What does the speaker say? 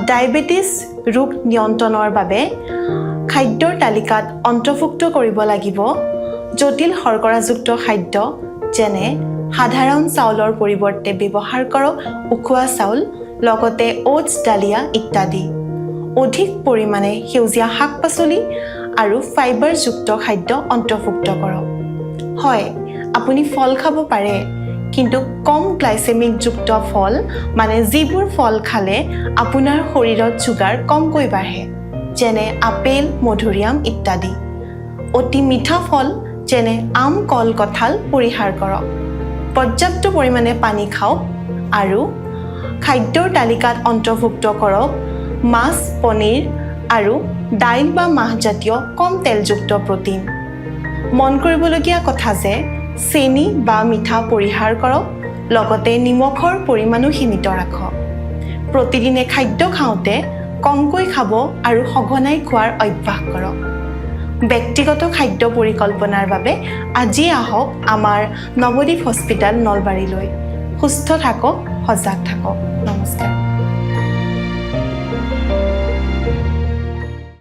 diabetes ৰোগ নিয়ন্ত্ৰণৰ বাবে খাদ্যৰ তালিকাত অন্তৰ্ভুক্ত কৰিব লাগিব জটিল শৰ্কৰাযুক্ত খাদ্য যেনে সাধাৰণ চাউলৰ পৰিৱৰ্তে ব্যৱহাৰ কৰক উখোৱা চাউল লগতে ওটছ ডালিয়া ইত্যাদি অধিক পৰিমাণে সেউজীয়া শাক-পাচলি আৰু ফাইবাৰযুক্ত খাদ্য অন্তৰ্ভুক্ত কৰক হয় আপুনি ফল খাব পাৰে কিন্তু কম গ্লাইচেমিক যুক্ত ফল মানে যিবোৰ ফল খালে আপোনাৰ শৰীৰত চুগাৰ কমকৈ বাঢ়ে যেনে আপেল মধুৰিআম ইত্যাদি অতি মিঠা ফল যেনে আম কল কঁঠাল পৰিহাৰ কৰক পৰ্যাপ্ত পৰিমাণে পানী খাওক আৰু খাদ্যৰ তালিকাত অন্তৰ্ভুক্ত কৰক মাছ পনীৰ আৰু দাইল বা মাহজাতীয় কম তেলযুক্ত প্ৰটিন মন কৰিবলগীয়া কথা যে চেনি বা মিঠা পৰিহাৰ কৰক লগতে নিমখৰ পৰিমাণো সীমিত ৰাখক প্ৰতিদিনে খাদ্য খাওঁতে কমকৈ খাব আৰু সঘনাই খোৱাৰ অভ্যাস কৰক ব্যক্তিগত খাদ্য পৰিকল্পনাৰ বাবে আজি আহক আমাৰ নৱদ্বীপ হস্পিটেল নলবাৰীলৈ সুস্থ থাকক সজাগ থাকক